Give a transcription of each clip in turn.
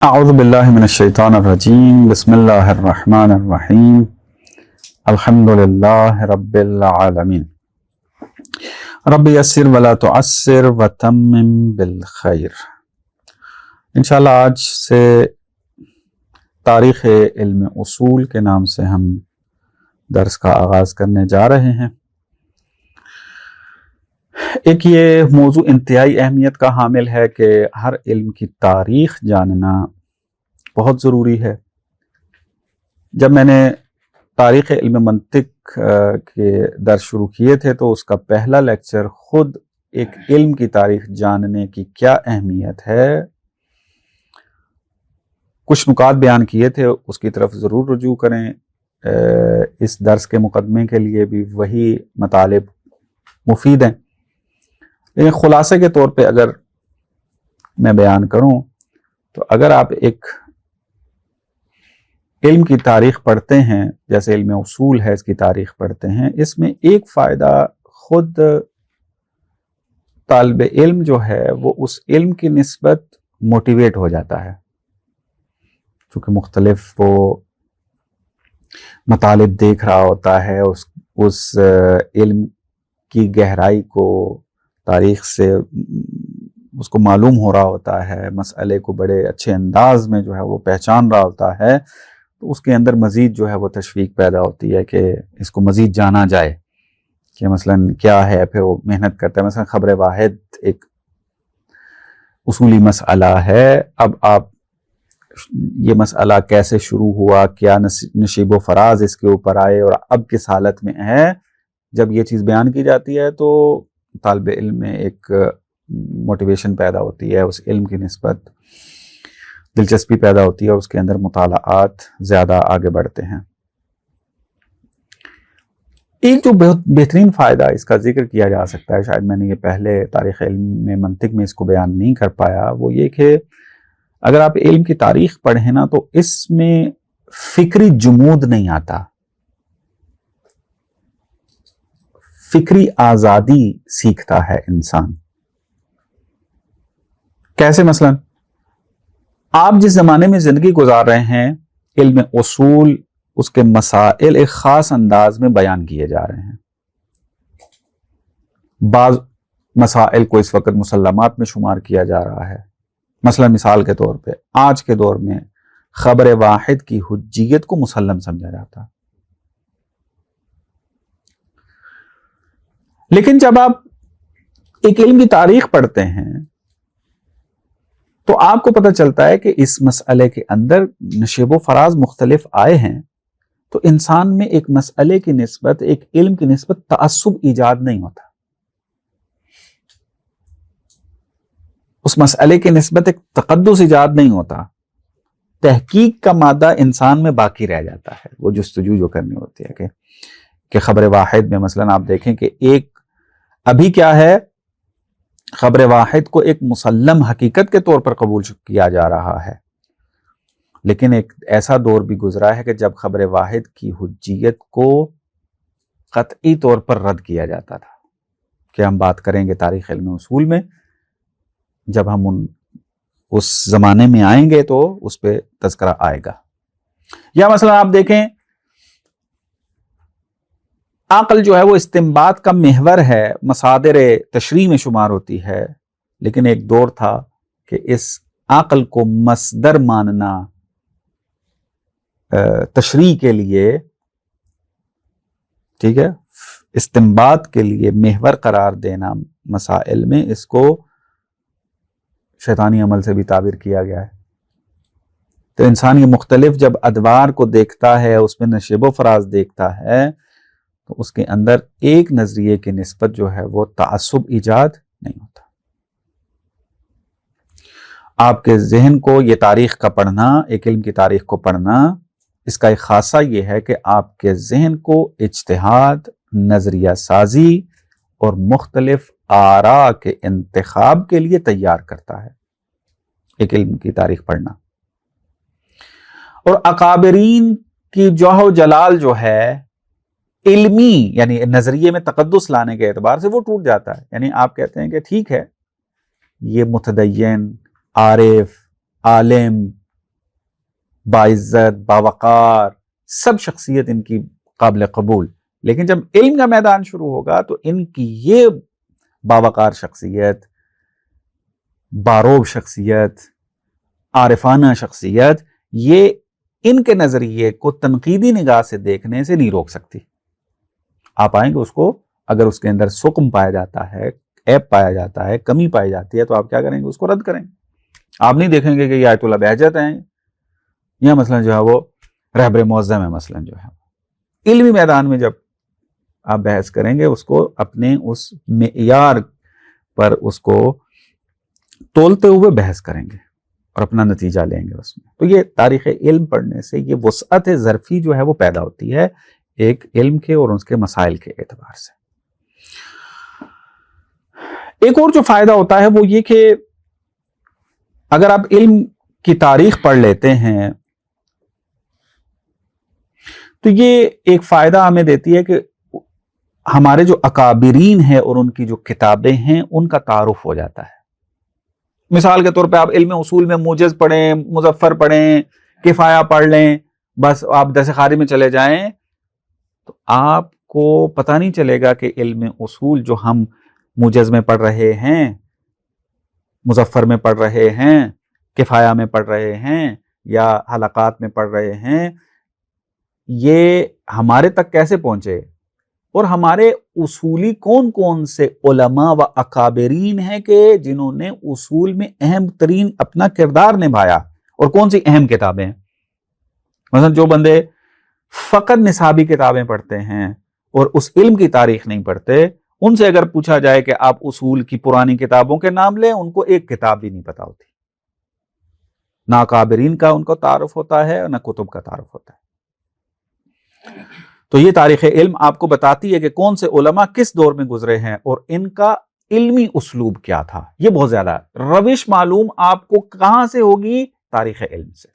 اعوذ باللہ من الشیطان الرجیم بسم اللہ الرحمن الرحیم الحمد للہ رب العالمین رب یسر ولا تعسر وتمم بالخیر۔ انشاءاللہ آج سے تاریخ علم اصول کے نام سے ہم درس کا آغاز کرنے جا رہے ہیں۔ ایک یہ موضوع انتہائی اہمیت کا حامل ہے کہ ہر علم کی تاریخ جاننا بہت ضروری ہے۔ جب میں نے تاریخ علم منطق کے درس شروع کیے تھے تو اس کا پہلا لیکچر خود ایک علم کی تاریخ جاننے کی کیا اہمیت ہے کچھ نکات بیان کیے تھے، اس کی طرف ضرور رجوع کریں۔ اس درس کے مقدمے کے لیے بھی وہی مطالب مفید ہیں، لیکن خلاصے کے طور پہ اگر میں بیان کروں تو اگر آپ ایک علم کی تاریخ پڑھتے ہیں، جیسے علم اصول ہے اس کی تاریخ پڑھتے ہیں، اس میں ایک فائدہ خود طالب علم جو ہے وہ اس علم کی نسبت موٹیویٹ ہو جاتا ہے، چونکہ مختلف وہ مطالب دیکھ رہا ہوتا ہے، اس علم کی گہرائی کو تاریخ سے اس کو معلوم ہو رہا ہوتا ہے، مسئلے کو بڑے اچھے انداز میں جو ہے وہ پہچان رہا ہوتا ہے، تو اس کے اندر مزید جو ہے وہ تشویق پیدا ہوتی ہے کہ اس کو مزید جانا جائے کہ مثلا کیا ہے، پھر وہ محنت کرتا ہے۔ مثلا خبر واحد ایک اصولی مسئلہ ہے، اب آپ یہ مسئلہ کیسے شروع ہوا، کیا نشیب و فراز اس کے اوپر آئے اور اب کس حالت میں ہے، جب یہ چیز بیان کی جاتی ہے تو طالب علم میں ایک موٹیویشن پیدا ہوتی ہے، اس علم کی نسبت دلچسپی پیدا ہوتی ہے اور اس کے اندر مطالعات زیادہ آگے بڑھتے ہیں۔ ایک جو بہت بہترین فائدہ اس کا ذکر کیا جا سکتا ہے، شاید میں نے یہ پہلے تاریخ علم میں منطق میں اس کو بیان نہیں کر پایا، وہ یہ کہ اگر آپ علم کی تاریخ پڑھیں نا تو اس میں فکری جمود نہیں آتا، فکری آزادی سیکھتا ہے انسان۔ کیسے؟ مثلا آپ جس زمانے میں زندگی گزار رہے ہیں، علم اصول اس کے مسائل ایک خاص انداز میں بیان کیے جا رہے ہیں۔ بعض مسائل کو اس وقت مسلمات میں شمار کیا جا رہا ہے، مثلا مثال کے طور پہ آج کے دور میں خبر واحد کی حجیت کو مسلم سمجھا جاتا، لیکن جب آپ ایک علم کی تاریخ پڑھتے ہیں تو آپ کو پتہ چلتا ہے کہ اس مسئلے کے اندر نشیب و فراز مختلف آئے ہیں، تو انسان میں ایک مسئلے کی نسبت، ایک علم کی نسبت تعصب ایجاد نہیں ہوتا، اس مسئلے کی نسبت ایک تقدس ایجاد نہیں ہوتا، تحقیق کا مادہ انسان میں باقی رہ جاتا ہے، وہ جستجو جو کرنی ہوتی ہے کہ خبر واحد میں مثلا آپ دیکھیں کہ ایک ابھی کیا ہے، خبر واحد کو ایک مسلم حقیقت کے طور پر قبول کیا جا رہا ہے، لیکن ایک ایسا دور بھی گزرا ہے کہ جب خبر واحد کی حجیت کو قطعی طور پر رد کیا جاتا تھا، کہ ہم بات کریں گے تاریخ علم اصول میں، جب ہم اس زمانے میں آئیں گے تو اس پہ تذکرہ آئے گا۔ یا مثلا آپ دیکھیں عقل جو ہے وہ استنباط کا محور ہے، مصادر تشریح میں شمار ہوتی ہے، لیکن ایک دور تھا کہ اس عقل کو مصدر ماننا تشریح کے لیے، ٹھیک ہے، استنباط کے لیے محور قرار دینا مسائل میں، اس کو شیطانی عمل سے بھی تعبیر کیا گیا ہے۔ تو انسان یہ مختلف جب ادوار کو دیکھتا ہے، اس میں نشیب و فراز دیکھتا ہے، تو اس کے اندر ایک نظریے کی نسبت جو ہے وہ تعصب ایجاد نہیں ہوتا۔ آپ کے ذہن کو یہ تاریخ کا پڑھنا، ایک علم کی تاریخ کو پڑھنا، اس کا ایک خاصہ یہ ہے کہ آپ کے ذہن کو اجتہاد، نظریہ سازی اور مختلف آراء کے انتخاب کے لیے تیار کرتا ہے، ایک علم کی تاریخ پڑھنا۔ اور اکابرین کی جوہ و جلال جو ہے علمی، یعنی نظریے میں تقدس لانے کے اعتبار سے وہ ٹوٹ جاتا ہے۔ یعنی آپ کہتے ہیں کہ ٹھیک ہے، یہ متدین، عارف، عالم، باعزت باوقار سب شخصیت ان کی قابل قبول، لیکن جب علم کا میدان شروع ہوگا تو ان کی یہ باوقار شخصیت، باروب شخصیت، عارفانہ شخصیت، یہ ان کے نظریے کو تنقیدی نگاہ سے دیکھنے سے نہیں روک سکتی. آپ آئیں گے اس کو، اگر اس کے اندر سقم پایا جاتا ہے، عیب پایا جاتا ہے، کمی پائی جاتی ہے، تو آپ کیا کریں گے؟ اس کو رد کریں گے. آپ نہیں دیکھیں گے کہ یہ آیت اللہ بہجت ہیں یا مثلا جو ہے وہ رہبر معظم ہے، مثلا جو ہے علمی میدان میں جب آپ بحث کریں گے اس کو اپنے اس معیار پر اس کو تولتے ہوئے بحث کریں گے اور اپنا نتیجہ لیں گے اس میں. تو یہ تاریخ علم پڑھنے سے یہ وسعت ظرفی جو ہے وہ پیدا ہوتی ہے ایک علم کے اور اس کے مسائل کے اعتبار سے. ایک اور جو فائدہ ہوتا ہے وہ یہ کہ اگر آپ علم کی تاریخ پڑھ لیتے ہیں تو یہ ایک فائدہ ہمیں دیتی ہے کہ ہمارے جو اکابرین ہیں اور ان کی جو کتابیں ہیں ان کا تعارف ہو جاتا ہے. مثال کے طور پہ آپ علم اصول میں موجز پڑھیں، مظفر پڑھیں، کفایہ پڑھ لیں، بس آپ درس خاری میں چلے جائیں تو آپ کو پتہ نہیں چلے گا کہ علم اصول جو ہم موجز میں پڑھ رہے ہیں، مظفر میں پڑھ رہے ہیں، کفایہ میں پڑھ رہے ہیں یا حلقات میں پڑھ رہے ہیں، یہ ہمارے تک کیسے پہنچے اور ہمارے اصولی کون کون سے علماء و اکابرین ہیں کہ جنہوں نے اصول میں اہم ترین اپنا کردار نبھایا، اور کون سی اہم کتابیں ہیں. مثلا جو بندے فقط نصابی کتابیں پڑھتے ہیں اور اس علم کی تاریخ نہیں پڑھتے، ان سے اگر پوچھا جائے کہ آپ اصول کی پرانی کتابوں کے نام لیں، ان کو ایک کتاب بھی نہیں پتا ہوتی. نہ اکابرین کا ان کو تعارف ہوتا ہے اور نہ کتب کا تعارف ہوتا ہے. تو یہ تاریخ علم آپ کو بتاتی ہے کہ کون سے علماء کس دور میں گزرے ہیں اور ان کا علمی اسلوب کیا تھا. یہ بہت زیادہ روش معلوم آپ کو کہاں سے ہوگی؟ تاریخ علم سے.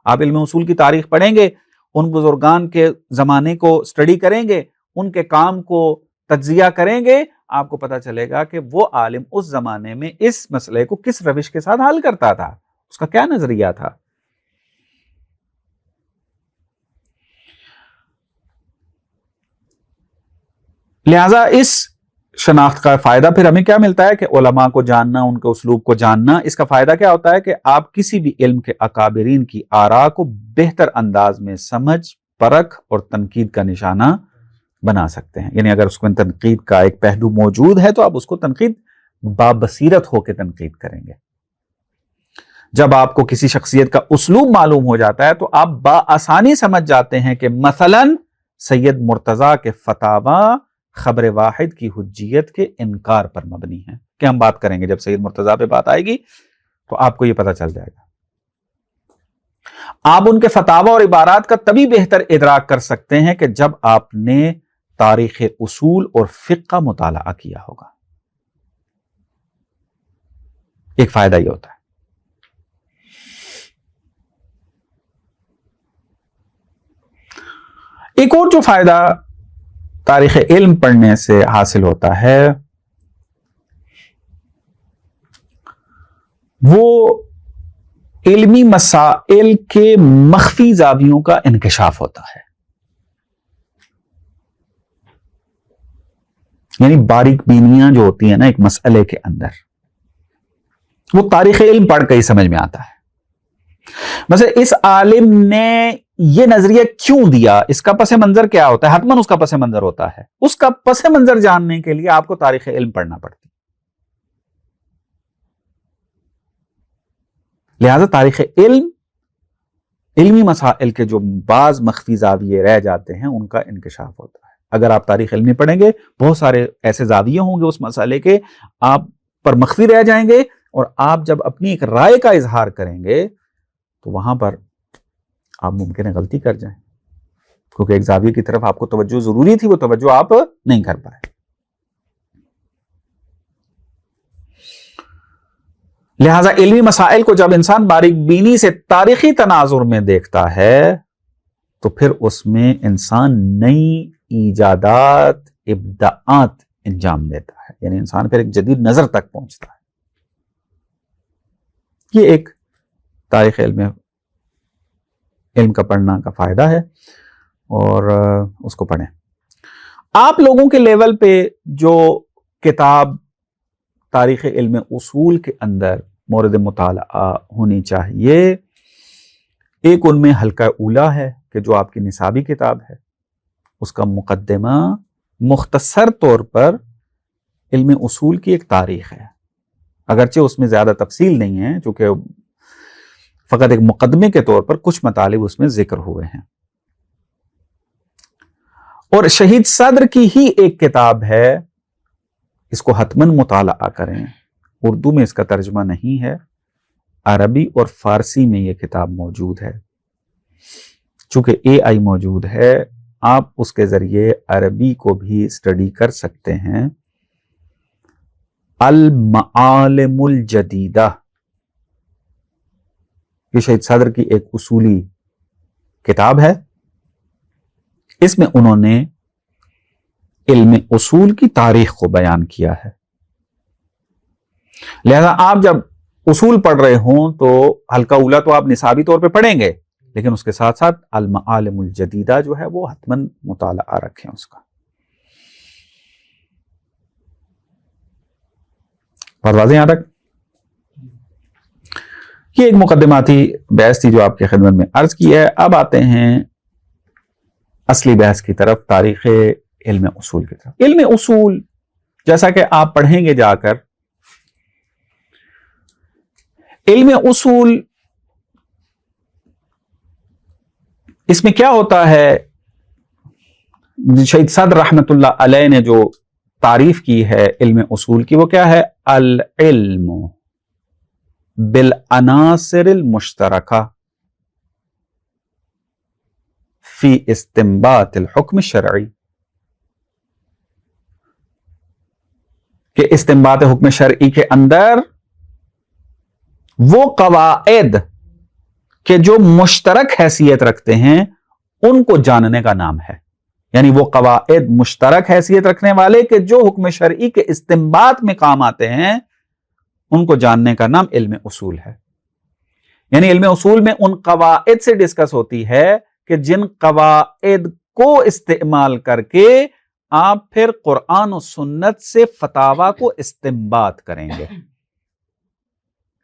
آپ علم اصول کی تاریخ پڑھیں گے، ان بزرگان کے زمانے کو اسٹڈی کریں گے، ان کے کام کو تجزیہ کریں گے، آپ کو پتہ چلے گا کہ وہ عالم اس زمانے میں اس مسئلے کو کس روش کے ساتھ حل کرتا تھا، اس کا کیا نظریہ تھا. لہذا اس شناخت کا فائدہ پھر ہمیں کیا ملتا ہے کہ علماء کو جاننا، ان کے اسلوب کو جاننا. اس کا فائدہ کیا ہوتا ہے کہ آپ کسی بھی علم کے اکابرین کی آراء کو بہتر اانداز میں سمجھ، پرکھ اور تنقید کا نشانہ بنا سکتے ہیں. یعنی اگر اس کو تنقید کا ایک پہلو موجود ہے تو آپ اس کو تنقید بابصیرت ہو کے تنقید کریں گے. جب آپ کو کسی شخصیت کا اسلوب معلوم ہو جاتا ہے تو آپ بآسانی سمجھ جاتے ہیں کہ مثلا سید مرتضیٰ کے فتاوی خبر واحد کی حجیت کے انکار پر مبنی ہیں، کہ ہم بات کریں گے جب سید مرتضیٰ پہ بات آئے گی تو آپ کو یہ پتہ چل جائے گا. آپ ان کے فتاوی اور عبارات کا تبھی بہتر ادراک کر سکتے ہیں کہ جب آپ نے تاریخ اصول اور فقہ کا مطالعہ کیا ہوگا. ایک فائدہ یہ ہوتا ہے. ایک اور جو فائدہ تاریخ علم پڑھنے سے حاصل ہوتا ہے وہ علمی مسائل کے مخفی زاویوں کا انکشاف ہوتا ہے. یعنی باریک بینیاں جو ہوتی ہیں نا ایک مسئلے کے اندر، وہ تاریخ علم پڑھ کے ہی سمجھ میں آتا ہے. مثلا اس عالم نے یہ نظریہ کیوں دیا، اس کا پس منظر کیا ہوتا ہے؟ حتماً اس کا پس منظر ہوتا ہے. اس کا پس منظر جاننے کے لیے آپ کو تاریخ علم پڑھنا پڑتی. لہذا تاریخ علم علمی مسائل کے جو بعض مخفی زاویے رہ جاتے ہیں ان کا انکشاف ہوتا ہے. اگر آپ تاریخ علمی پڑھیں گے بہت سارے ایسے زاویے ہوں گے اس مسئلے کے، آپ پر مخفی رہ جائیں گے، اور آپ جب اپنی ایک رائے کا اظہار کریں گے تو وہاں پر آپ ممکن ہے غلطی کر جائیں، کیونکہ ایک زاویے کی طرف آپ کو توجہ ضروری تھی، وہ توجہ آپ نہیں کر پائے. لہذا علمی مسائل کو جب انسان باریک بینی سے تاریخی تناظر میں دیکھتا ہے تو پھر اس میں انسان نئی ایجادات، ابداعات انجام دیتا ہے. یعنی انسان پھر ایک جدید نظر تک پہنچتا ہے. یہ ایک تاریخ علم علم کا پڑھنا کا فائدہ ہے اور اس کو پڑھیں. آپ لوگوں کے لیول پہ جو کتاب تاریخ علم اصول کے اندر مورد مطالعہ ہونی چاہیے، ایک ان میں حلقہ اولا ہے کہ جو آپ کی نصابی کتاب ہے، اس کا مقدمہ مختصر طور پر علم اصول کی ایک تاریخ ہے، اگرچہ اس میں زیادہ تفصیل نہیں ہے چونکہ فقط ایک مقدمے کے طور پر کچھ مطالب اس میں ذکر ہوئے ہیں. اور شہید صدر کی ہی ایک کتاب ہے، اس کو حتماً مطالعہ کریں. اردو میں اس کا ترجمہ نہیں ہے، عربی اور فارسی میں یہ کتاب موجود ہے. چونکہ AI موجود ہے، آپ اس کے ذریعے عربی کو بھی اسٹڈی کر سکتے ہیں. المعالم الجدیدہ یہ شہید صدر کی ایک اصولی کتاب ہے. اس میں انہوں نے علم اصول کی تاریخ کو بیان کیا ہے. لہذا آپ جب اصول پڑھ رہے ہوں تو حلقہ اولا تو آپ نصابی طور پہ پڑھیں گے، لیکن اس کے ساتھ ساتھ المعالم الجدیدہ جو ہے وہ حتماً مطالعہ رکھیں اس کا. بات واضح یہاں تک؟ یہ ایک مقدماتی بحث تھی جو آپ کی خدمت میں عرض کی ہے. اب آتے ہیں اصلی بحث کی طرف، تاریخ علم اصول کی طرف. علم اصول جیسا کہ آپ پڑھیں گے جا کر، علم اصول اس میں کیا ہوتا ہے؟ شہید صدر رحمت اللہ علیہ نے جو تعریف کی ہے علم اصول کی، وہ کیا ہے؟ العلم بالعناصر المشترکہ فی استنباط الحکم الشرعی، کہ استنباط حکم شرعی کے اندر وہ قواعد کہ جو مشترک حیثیت رکھتے ہیں ان کو جاننے کا نام ہے. یعنی وہ قواعد مشترک حیثیت رکھنے والے کہ جو حکم شرعی کے استنباط میں کام آتے ہیں، ان کو جاننے کا نام علم اصول ہے. یعنی علم اصول میں ان قواعد سے ڈسکس ہوتی ہے کہ جن قواعد کو استعمال کر کے آپ پھر قرآن و سنت سے فتاوی کو استنباط کریں گے.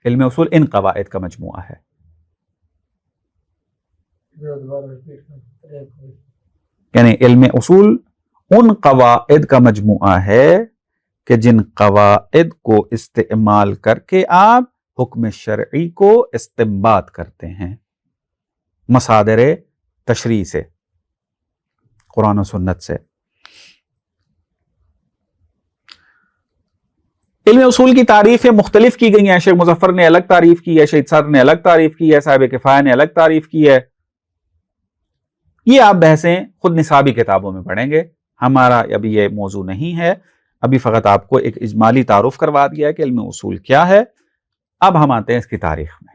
علم اصول ان قواعد کا مجموعہ ہے. یعنی علم اصول ان قواعد کا مجموعہ ہے کہ جن قواعد کو استعمال کر کے آپ حکم شرعی کو استنباط کرتے ہیں مصادر تشریع سے، قرآن و سنت سے. علم اصول کی تعریفیں مختلف کی گئی ہیں. شیخ مظفر نے الگ تعریف کی ہے، شہید صدر نے الگ تعریف کی ہے، صاحب کفایہ نے الگ تعریف کی ہے. یہ آپ بحثیں خود نصابی کتابوں میں پڑھیں گے. ہمارا ابھی یہ موضوع نہیں ہے، ابھی فقط آپ کو ایک اجمالی تعارف کروا دیا ہے کہ علم اصول کیا ہے. اب ہم آتے ہیں اس کی تاریخ میں.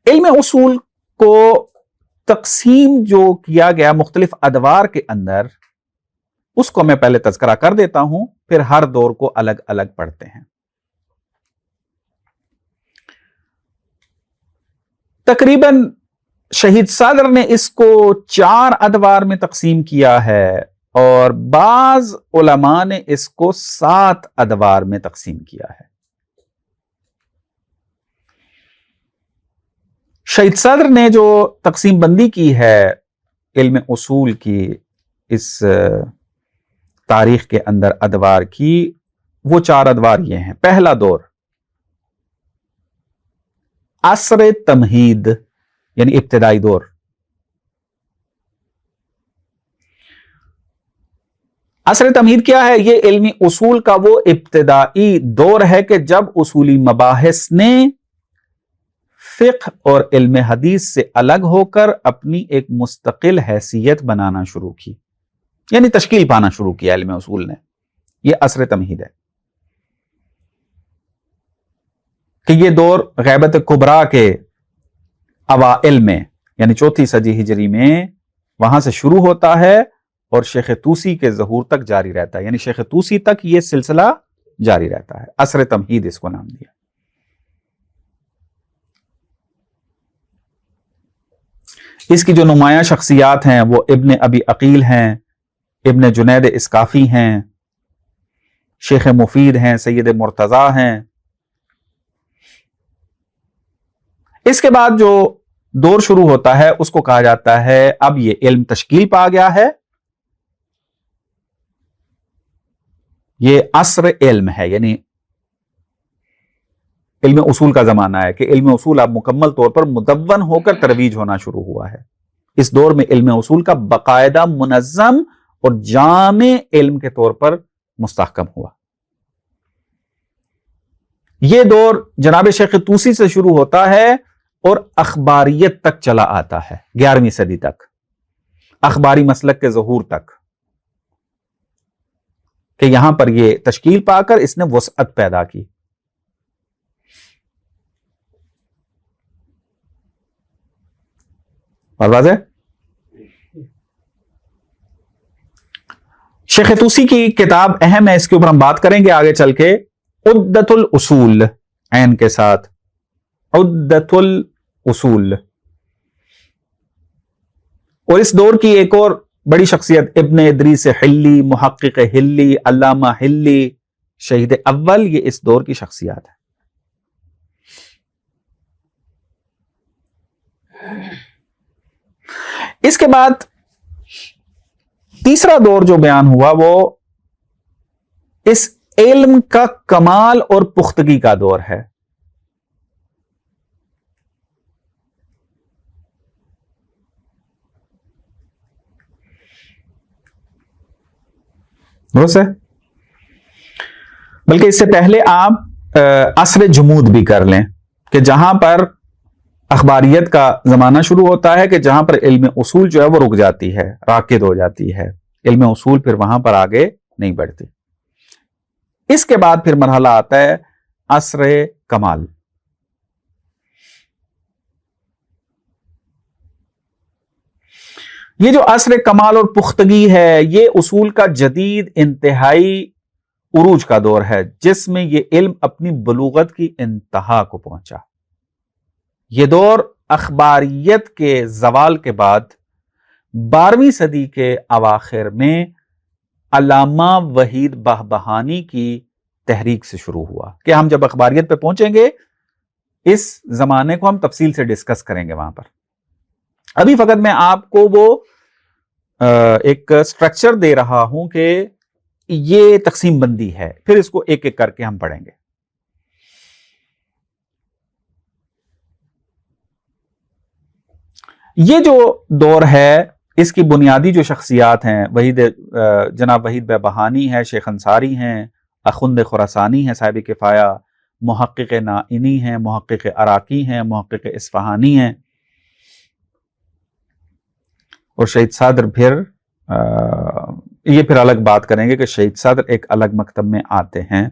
علم اصول کو تقسیم جو کیا گیا مختلف ادوار کے اندر، اس کو میں پہلے تذکرہ کر دیتا ہوں، پھر ہر دور کو الگ الگ پڑھتے ہیں. تقریباً شہید صدر نے اس کو 4 ادوار میں تقسیم کیا ہے اور بعض علماء نے اس کو 7 ادوار میں تقسیم کیا ہے. شہید صدر نے جو تقسیم بندی کی ہے علم اصول کی اس تاریخ کے اندر ادوار کی، وہ 4 ادوار یہ ہیں. پہلا دور عصر تمہید، یعنی ابتدائی دور. عصر تمہید کیا ہے؟ یہ علمی اصول کا وہ ابتدائی دور ہے کہ جب اصولی مباحث نے فقہ اور علم حدیث سے الگ ہو کر اپنی ایک مستقل حیثیت بنانا شروع کی، یعنی تشکیل پانا شروع کیا علم اصول نے. یہ عصر تمہید ہے کہ یہ دور غیبت کبریٰ کے اوائل میں، یعنی 4 صدی ہجری میں وہاں سے شروع ہوتا ہے اور شیخ طوسی کے ظہور تک جاری رہتا ہے. یعنی شیخ طوسی تک یہ سلسلہ جاری رہتا ہے. عصر تمہید اس کو نام دیا. اس کی جو نمایاں شخصیات ہیں وہ ابن ابی عقیل ہیں، ابن جنید اسکافی ہیں، شیخ مفید ہیں، سید مرتضی ہیں۔ اس کے بعد جو دور شروع ہوتا ہے اس کو کہا جاتا ہے اب یہ علم تشکیل پا گیا ہے، یہ عصر علم ہے، یعنی علم اصول کا زمانہ ہے کہ علم اصول اب مکمل طور پر مدون ہو کر ترویج ہونا شروع ہوا ہے۔ اس دور میں علم اصول کا باقاعدہ منظم اور جامع علم کے طور پر مستحکم ہوا۔ یہ دور جناب شیخ طوسی سے شروع ہوتا ہے اور اخباریت تک چلا آتا ہے، 11ویں صدی تک، اخباری مسلک کے ظہور تک، کہ یہاں پر یہ تشکیل پا کر اس نے وسعت پیدا کی۔ اور واضح؟ شیخ طوسی کی کتاب اہم ہے، اس کے اوپر ہم بات کریں گے آگے چل کے، عدت الاصول، عین کے ساتھ، عدت الاصول۔ اور اس دور کی ایک اور بڑی شخصیت ابن ادریس حلی، محقق حلی، علامہ حلی، شہید اول، یہ اس دور کی شخصیات ہے۔ اس کے بعد تیسرا دور جو بیان ہوا وہ اس علم کا کمال اور پختگی کا دور ہے۔ درست ہے؟ بلکہ اس سے پہلے آپ عصر جمود بھی کر لیں کہ جہاں پر اخباریت کا زمانہ شروع ہوتا ہے، کہ جہاں پر علم اصول جو ہے وہ رک جاتی ہے، راکد ہو جاتی ہے، علم اصول پھر وہاں پر آگے نہیں بڑھتی۔ اس کے بعد پھر مرحلہ آتا ہے عصر کمال۔ یہ جو عصر کمال اور پختگی ہے، یہ اصول کا جدید انتہائی عروج کا دور ہے، جس میں یہ علم اپنی بلوغت کی انتہا کو پہنچا۔ یہ دور اخباریت کے زوال کے بعد 12ویں صدی کے اواخر میں علامہ وحید بہبہانی کی تحریک سے شروع ہوا، کہ ہم جب اخباریت پہ پہنچیں گے اس زمانے کو ہم تفصیل سے ڈسکس کریں گے وہاں پر۔ ابھی فقط میں آپ کو وہ ایک سٹرکچر دے رہا ہوں کہ یہ تقسیم بندی ہے، پھر اس کو ایک ایک کر کے ہم پڑھیں گے۔ یہ جو دور ہے اس کی بنیادی جو شخصیات ہیں، جناب وحید بہبہانی ہے، شیخ انصاری ہیں، اخند خراسانی ہیں صاحب کفایہ، محقق نائینی ہیں، محقق عراقی ہیں، محقق اصفہانی ہیں، اور شہید صدر پھر یہ پھر الگ بات کریں گے کہ شہید صدر ایک الگ مکتب میں آتے ہیں،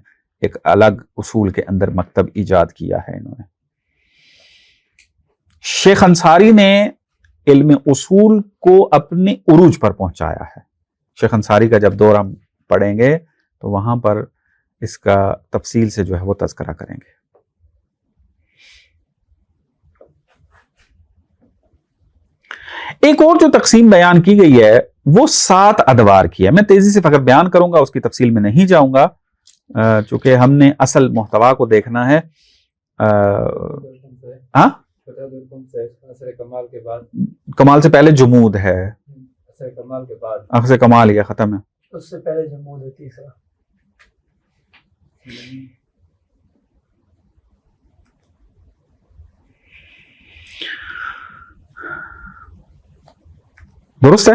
ایک الگ اصول کے اندر مکتب ایجاد کیا ہے انہوں نے۔ شیخ انصاری نے علم اصول کو اپنے عروج پر پہنچایا ہے۔ شیخ انصاری کا جب دور ہم پڑھیں گے تو وہاں پر اس کا تفصیل سے جو ہے وہ تذکرہ کریں گے۔ ایک اور جو تقسیم بیان کی گئی ہے وہ 7 ادوار کی ہے۔ میں تیزی سے فقط بیان کروں گا، اس کی تفصیل میں نہیں جاؤں گا، چونکہ ہم نے اصل محتوا کو دیکھنا ہے۔ ہاں، کمال سے پہلے جمود ہے، عصر کمال یہ ختم ہے، اس سے پہلے جمود ہے تیسرا۔ درست ہے؟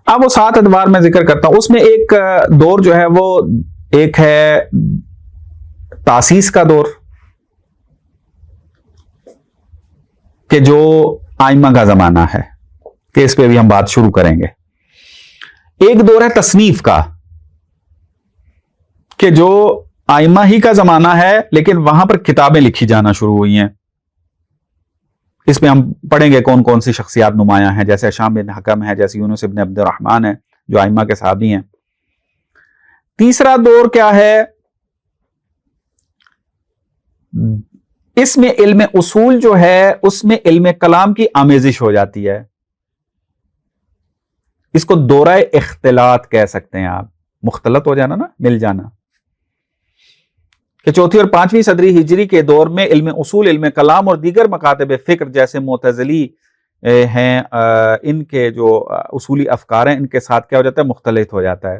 اب وہ 7 ادوار میں ذکر کرتا ہوں۔ اس میں ایک دور جو ہے وہ ایک ہے تاسیس کا دور، کہ جو آئمہ کا زمانہ ہے، کہ اس پہ بھی ہم بات شروع کریں گے۔ ایک دور ہے تصنیف کا، کہ جو آئمہ ہی کا زمانہ ہے لیکن وہاں پر کتابیں لکھی جانا شروع ہوئی ہیں۔ اس میں ہم پڑھیں گے کون کون سی شخصیات نمایاں ہیں، جیسے ہشام بن حکم ہے، جیسے یونس بن عبد الرحمن ہے، جو آئمہ کے صحابی ہیں۔ تیسرا دور کیا ہے؟ اس میں علم اصول جو ہے اس میں علم کلام کی آمیزش ہو جاتی ہے. اس کو دورہ اختلاط کہہ سکتے ہیں آپ. مختلط ہو جانا نا، مل جانا. کہ چوتھی اور پانچویں صدری ہجری کے دور میں علم اصول، علم کلام اور دیگر مکاتب فکر جیسے معتزلی ہیں، ان کے جو اصولی افکار ہیں ان کے ساتھ کیا ہو جاتا ہے؟ مختلط ہو جاتا ہے.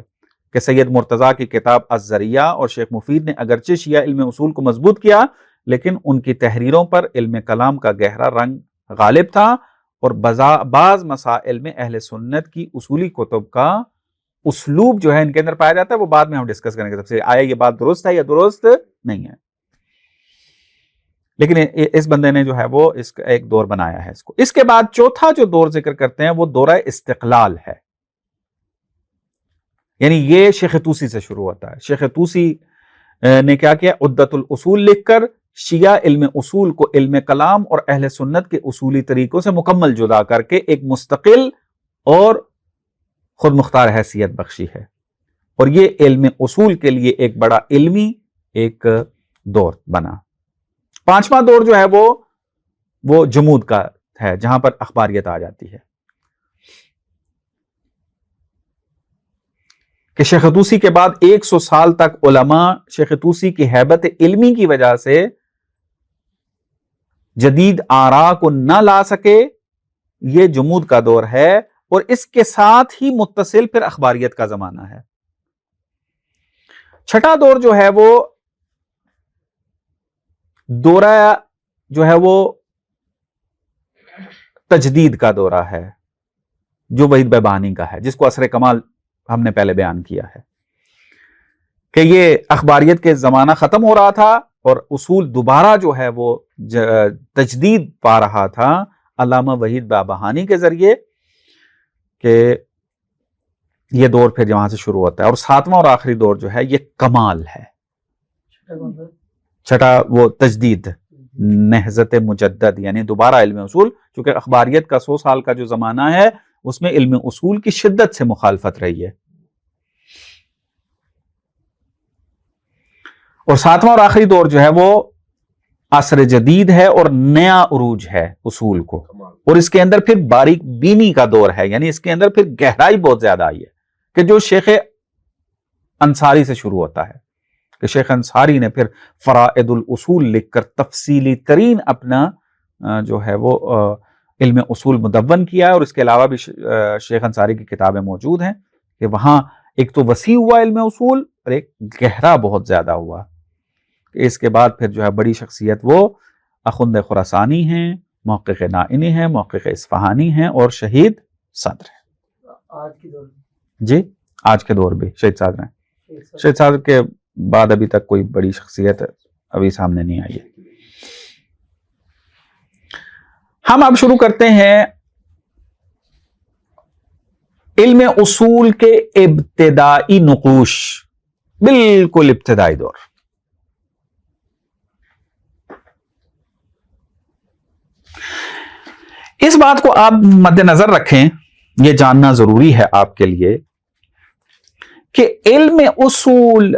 کہ سید مرتضیٰ کی کتاب الذریعہ اور شیخ مفید نے اگرچہ شیعہ علم اصول کو مضبوط کیا، لیکن ان کی تحریروں پر علم کلام کا گہرا رنگ غالب تھا، اور بعض مسائل میں اہل سنت کی اصولی کتب کا اسلوب جو ہے ان کے اندر پایا جاتا ہے. وہ بعد میں ہم ڈسکس کریں گے سب سے آیا یہ بات درست ہے یا درست نہیں ہے. لیکن اس بندے نے جو ہے وہ اس کا ایک دور بنایا ہے اس کو. اس کے بعد چوتھا جو دور ذکر کرتے ہیں وہ دورہ استقلال ہے. یعنی یہ شیخ طوسی سے شروع ہوتا ہے. شیخ طوسی نے کیا کیا؟ عدت الاصول لکھ کر شیعہ علم اصول کو علم کلام اور اہل سنت کے اصولی طریقوں سے مکمل جدا کر کے ایک مستقل اور خود مختار حیثیت بخشی ہے. اور یہ علم اصول کے لیے ایک بڑا علمی ایک دور بنا. پانچواں دور جو ہے وہ جمود کا ہے، جہاں پر اخباریت آ جاتی ہے. کہ شیخ طوسی کے بعد 100 سال تک علماء شیخ طوسی کی ہیبت علمی کی وجہ سے جدید آراء کو نہ لا سکے. یہ جمود کا دور ہے، اور اس کے ساتھ ہی متصل پھر اخباریت کا زمانہ ہے. چھٹا دور جو ہے وہ دورہ جو ہے وہ تجدید کا دورہ ہے، جو وحید بہبہانی کا ہے، جس کو عصر کمال ہم نے پہلے بیان کیا ہے. کہ یہ اخباریت کے زمانہ ختم ہو رہا تھا اور اصول دوبارہ جو ہے وہ تجدید پا رہا تھا علامہ وحید بہبہانی کے ذریعے. کہ یہ دور پھر جہاں سے شروع ہوتا ہے. اور ساتواں اور آخری دور جو ہے یہ کمال ہے. چھٹا وہ تجدید، نہضت مجدد، یعنی دوبارہ علم اصول. چونکہ اخباریت کا 100 سال کا جو زمانہ ہے اس میں علم اصول کی شدت سے مخالفت رہی ہے. اور ساتواں اور آخری دور جو ہے وہ عصر جدید ہے اور نیا عروج ہے اصول کو. اور اس کے اندر پھر باریک بینی کا دور ہے، یعنی اس کے اندر پھر گہرائی بہت زیادہ آئی ہے. کہ جو شیخ انصاری سے شروع ہوتا ہے. کہ شیخ انصاری نے پھر فرائد الاصول لکھ کر تفصیلی ترین اپنا جو ہے وہ علم اصول مدون کیا ہے. اور اس کے علاوہ بھی شیخ انصاری کی کتابیں موجود ہیں کہ وہاں ایک تو وسیع ہوا علم اصول اور ایک گہرا بہت زیادہ ہوا. اس کے بعد پھر جو ہے بڑی شخصیت وہ اخند خراسانی ہیں، محقق نائینی ہیں، محقق اصفہانی ہیں، اور شہید صدر ہیں. آج کی دور جی آج کے دور بھی شہید صدر ہیں. شہید صدر کے بعد ابھی تک کوئی بڑی شخصیت ابھی سامنے نہیں آئی ہے. ہم اب شروع کرتے ہیں علم اصول کے ابتدائی نقوش، بالکل ابتدائی دور. اس بات کو آپ مد نظر رکھیں، یہ جاننا ضروری ہے آپ کے لیے کہ علم اصول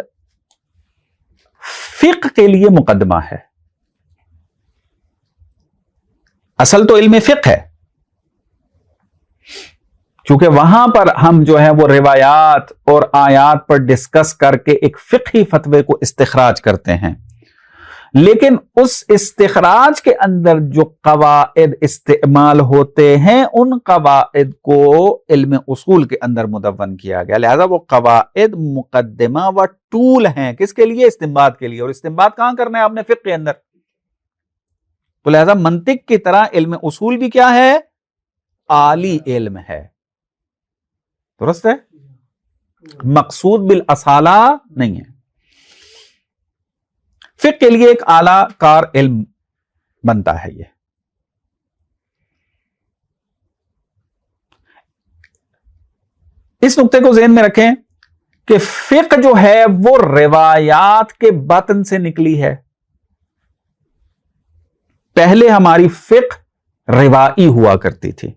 فقہ کے لیے مقدمہ ہے. اصل تو علم فقہ ہے، کیونکہ وہاں پر ہم جو ہے وہ روایات اور آیات پر ڈسکس کر کے ایک فقہی فتوے کو استخراج کرتے ہیں. لیکن اس استخراج کے اندر جو قواعد استعمال ہوتے ہیں ان قواعد کو علم اصول کے اندر مدون کیا گیا. لہذا وہ قواعد مقدمہ و ٹول ہیں کس کے لیے؟ استنباط کے لیے. اور استنباط کہاں کرنا ہے آپ نے؟ فقہ کے اندر. تو لہذا منطق کی طرح علم اصول بھی کیا ہے؟ عالی علم ہے. درست ہے؟ مقصود بالاصالہ نہیں ہے. فقہ کے لیے ایک اعلیٰ کار علم بنتا ہے. یہ اس نقطے کو ذہن میں رکھیں کہ فقہ جو ہے وہ روایات کے بطن سے نکلی ہے. پہلے ہماری فقہ روایی ہوا کرتی تھی،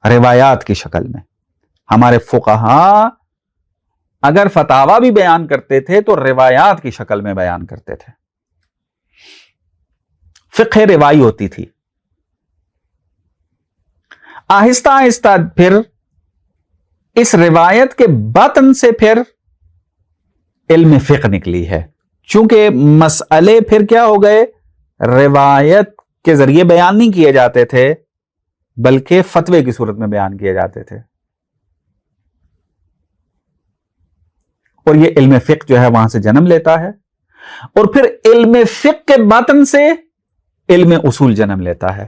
روایات کی شکل میں. ہمارے فقہاء اگر فتاوی بھی بیان کرتے تھے تو روایات کی شکل میں بیان کرتے تھے. فقہ روائی ہوتی تھی. آہستہ آہستہ پھر اس روایت کے باطن سے پھر علم فقہ نکلی ہے. چونکہ مسئلے پھر کیا ہو گئے, روایت کے ذریعے بیان نہیں کیے جاتے تھے بلکہ فتوے کی صورت میں بیان کیے جاتے تھے, اور یہ علم فقہ جو ہے وہاں سے جنم لیتا ہے, اور پھر علم فقہ کے باطن سے علم اصول جنم لیتا ہے.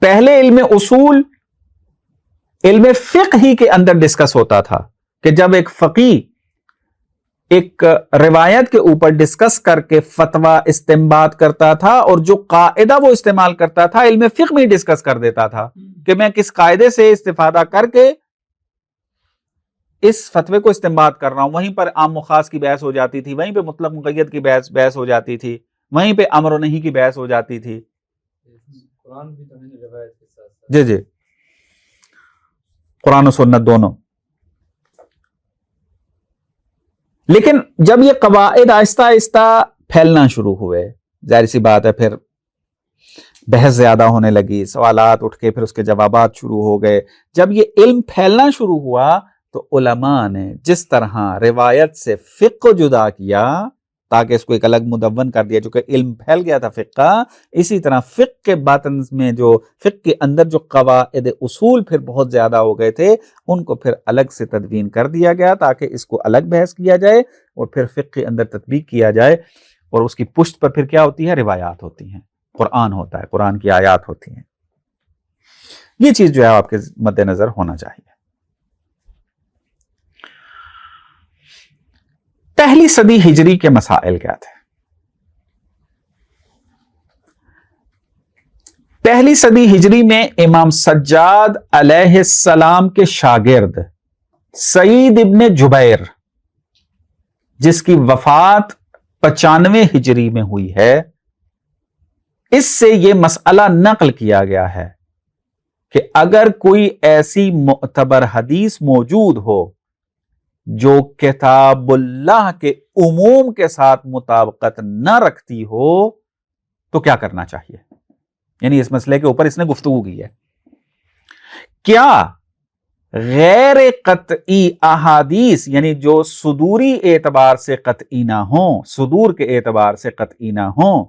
پہلے علم اصول علم فقہ ہی کے اندر ڈسکس ہوتا تھا کہ جب ایک فقیہ ایک روایت کے اوپر ڈسکس کر کے فتویٰ استنباط کرتا تھا, اور جو قاعدہ وہ استعمال کرتا تھا علم فقہ میں ڈسکس کر دیتا تھا کہ میں کس قاعدے سے استفادہ کر کے اس فتوے کو استنباط کر رہا ہوں. وہیں پر عام و خاص کی بحث ہو جاتی تھی, وہیں پہ مطلق مقید کی بحث ہو جاتی تھی, وہیں پہ امر و نہیں کی بحث ہو جاتی تھی. قرآن بھی تو ہے روایت کے ساتھ. جی جی, قرآن و سنت دونوں. لیکن جب یہ قواعد آہستہ آہستہ پھیلنا شروع ہوئے, ظاہر سی بات ہے پھر بحث زیادہ ہونے لگی, سوالات اٹھ کے پھر اس کے جوابات شروع ہو گئے. جب یہ علم پھیلنا شروع ہوا تو علماء نے جس طرح روایت سے فقہ کو جدا کیا تاکہ اس کو ایک الگ مدون کر دیا, جو کہ علم پھیل گیا تھا فقہ کا, اسی طرح فقہ کے باطن میں جو فقہ کے اندر جو قواعد اصول پھر بہت زیادہ ہو گئے تھے, ان کو پھر الگ سے تدوین کر دیا گیا تاکہ اس کو الگ بحث کیا جائے اور پھر فقہ کے اندر تطبیق کیا جائے. اور اس کی پشت پر پھر کیا ہوتی ہے, روایات ہوتی ہیں, قرآن ہوتا ہے, قرآن کی آیات ہوتی ہیں. یہ چیز جو ہے آپ کے مد نظر ہونا چاہیے. پہلی صدی ہجری کے مسائل کیا تھے؟ پہلی صدی ہجری میں امام سجاد علیہ السلام کے شاگرد سعید ابن جبیر, جس کی وفات 95 ہجری میں ہوئی ہے, اس سے یہ مسئلہ نقل کیا گیا ہے کہ اگر کوئی ایسی معتبر حدیث موجود ہو جو کتاب اللہ کے عموم کے ساتھ مطابقت نہ رکھتی ہو تو کیا کرنا چاہیے. یعنی اس مسئلے کے اوپر اس نے گفتگو کی ہے. کیا غیر قطعی احادیث, یعنی جو صدوری اعتبار سے قطعی نہ ہوں, صدور کے اعتبار سے قطعی نہ ہوں,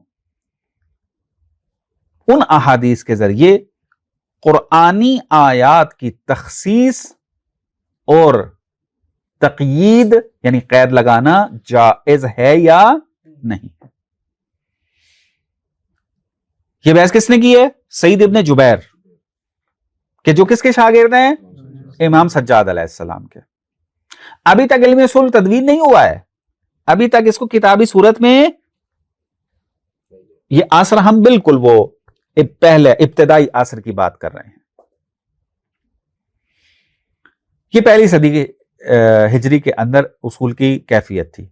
ان احادیث کے ذریعے قرآنی آیات کی تخصیص اور تقیید یعنی قید لگانا جائز ہے یا نہیں؟ یہ بحث کس نے کی ہے؟ سعید ابن جبیر, کہ جو کس کے شاگرد ہیں؟ امام سجاد علیہ السلام کے. ابھی تک علم اصول تدوین نہیں ہوا ہے, ابھی تک اس کو کتابی صورت میں, یہ عصر ہم بالکل وہ پہلے ابتدائی عصر کی بات کر رہے ہیں. یہ پہلی صدی کی ہجری کے اندر اصول کی کیفیت تھی.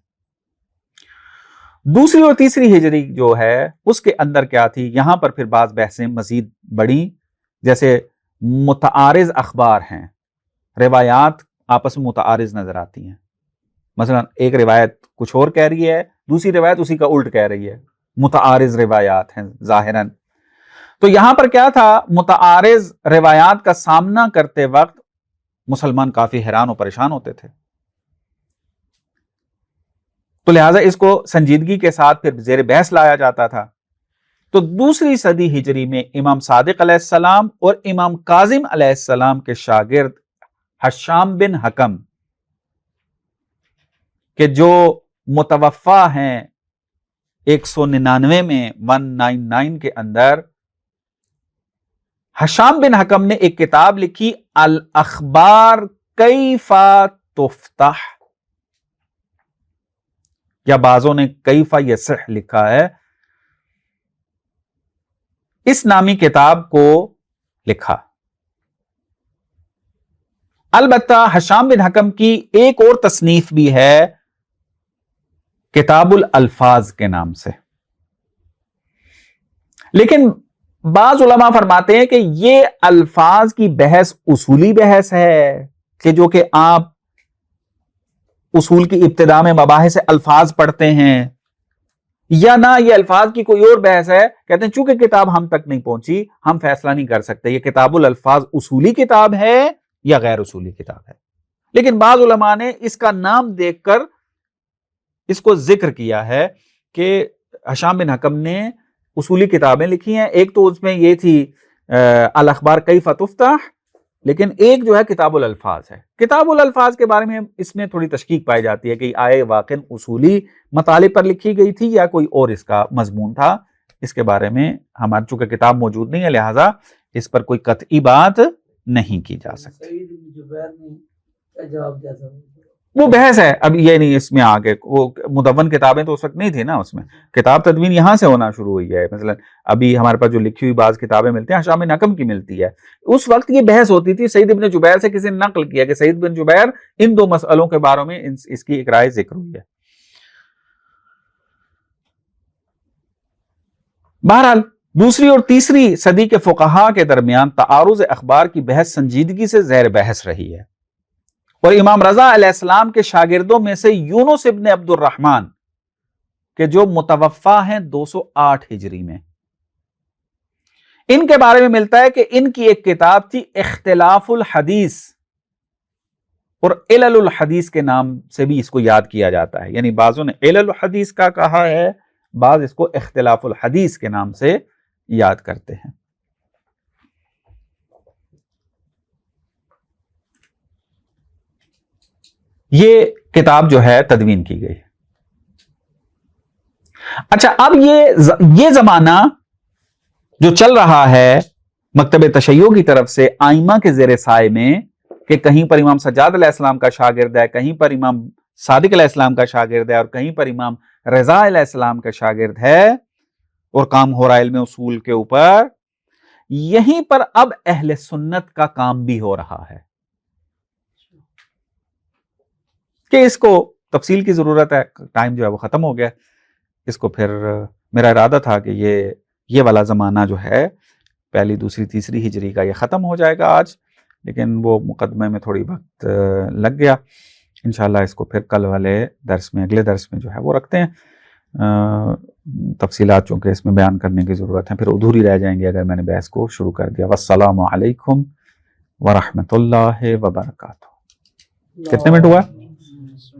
دوسری اور تیسری ہجری جو ہے اس کے اندر کیا تھی, یہاں پر پھر بعض بحثیں مزید بڑی, جیسے متعارض اخبار ہیں, روایات آپس میں متعارض نظر آتی ہیں. مثلا ایک روایت کچھ اور کہہ رہی ہے, دوسری روایت اسی کا الٹ کہہ رہی ہے, متعارض روایات ہیں ظاہراً. تو یہاں پر کیا تھا, متعارض روایات کا سامنا کرتے وقت مسلمان کافی حیران و پریشان ہوتے تھے, تو لہٰذا اس کو سنجیدگی کے ساتھ پھر زیر بحث لایا جاتا تھا. تو دوسری صدی ہجری میں امام صادق علیہ السلام اور امام کاظم علیہ السلام کے شاگرد حشام بن حکم, کہ جو متوفا ہیں 199 میں 199 کے اندر, حشام بن حکم نے ایک کتاب لکھی الاخبار کیف تفتح, یا بعضوں نے کیف یصح لکھا ہے, اس نامی کتاب کو لکھا. البتہ حشام بن حکم کی ایک اور تصنیف بھی ہے کتاب الالفاظ کے نام سے, لیکن بعض علماء فرماتے ہیں کہ یہ الفاظ کی بحث اصولی بحث ہے, کہ جو کہ آپ اصول کی ابتدا میں مباحث الفاظ پڑھتے ہیں, یا نہ یہ الفاظ کی کوئی اور بحث ہے. کہتے ہیں چونکہ کتاب ہم تک نہیں پہنچی ہم فیصلہ نہیں کر سکتے یہ کتاب الالفاظ اصولی کتاب ہے یا غیر اصولی کتاب ہے. لیکن بعض علماء نے اس کا نام دیکھ کر اس کو ذکر کیا ہے کہ ہشام بن حکم نے اصولی کتابیں لکھی ہیں. ایک تو اس میں یہ تھی الاخبار کیف تفتح، لیکن ایک جو ہے کتاب الالفاظ ہے. کتاب الالفاظ کے بارے میں اس میں تھوڑی تشکیک پائی جاتی ہے کہ آئے واقعاً اصولی مطالب پر لکھی گئی تھی یا کوئی اور اس کا مضمون تھا. اس کے بارے میں ہمارے چونکہ کتاب موجود نہیں ہے لہٰذا اس پر کوئی قطعی بات نہیں کی جا سکتی. سعید بن جبیر نے کیا جواب دیا تھا؟ وہ بحث ہے، اب یہ نہیں اس میں آگے وہ مدون کتابیں تو اس وقت نہیں تھی نا، اس میں کتاب تدوین یہاں سے ہونا شروع ہوئی ہے. مثلا ابھی ہمارے پاس جو لکھی ہوئی بعض کتابیں ملتی ہیں ہشام بن حکم کی ملتی ہے. اس وقت یہ بحث ہوتی تھی. سعید بن جبیر سے کسی نے نقل کیا کہ سعید بن جبیر ان دو مسئلوں کے بارے میں اس کی ایک رائے ذکر ہوئی ہے. بہرحال دوسری اور تیسری صدی کے فقہاء کے درمیان تعارض اخبار کی بحث سنجیدگی سے زیر بحث رہی ہے، اور امام رضا علیہ السلام کے شاگردوں میں سے یونس ابن عبد الرحمن کہ جو متوفا ہیں 208 ہجری میں، ان کے بارے میں ملتا ہے کہ ان کی ایک کتاب تھی اختلاف الحدیث، اور علل الحدیث کے نام سے بھی اس کو یاد کیا جاتا ہے. یعنی بعضوں نے علل الحدیث کا کہا ہے، بعض اس کو اختلاف الحدیث کے نام سے یاد کرتے ہیں. یہ کتاب جو ہے تدوین کی گئی. اچھا اب یہ زمانہ جو چل رہا ہے مکتب تشیع کی طرف سے آئمہ کے زیر سائے میں کہ کہیں پر امام سجاد علیہ السلام کا شاگرد ہے، کہیں پر امام صادق علیہ السلام کا شاگرد ہے، اور کہیں پر امام رضا علیہ السلام کا شاگرد ہے، اور کام ہو رہا ہے علم اصول کے اوپر. یہیں پر اب اہل سنت کا کام بھی ہو رہا ہے کہ اس کو تفصیل کی ضرورت ہے. ٹائم جو ہے وہ ختم ہو گیا. اس کو پھر میرا ارادہ تھا کہ یہ والا زمانہ جو ہے پہلی دوسری تیسری ہجری کا یہ ختم ہو جائے گا آج، لیکن وہ مقدمے میں تھوڑی وقت لگ گیا. انشاءاللہ اس کو پھر کل والے درس میں اگلے درس میں جو ہے وہ رکھتے ہیں. تفصیلات چونکہ اس میں بیان کرنے کی ضرورت ہے پھر ادھوری رہ جائیں گے اگر میں نے بحث کو شروع کر دیا. والسلام علیکم ورحمۃ اللہ وبرکاتہ. کتنے منٹ ہوا؟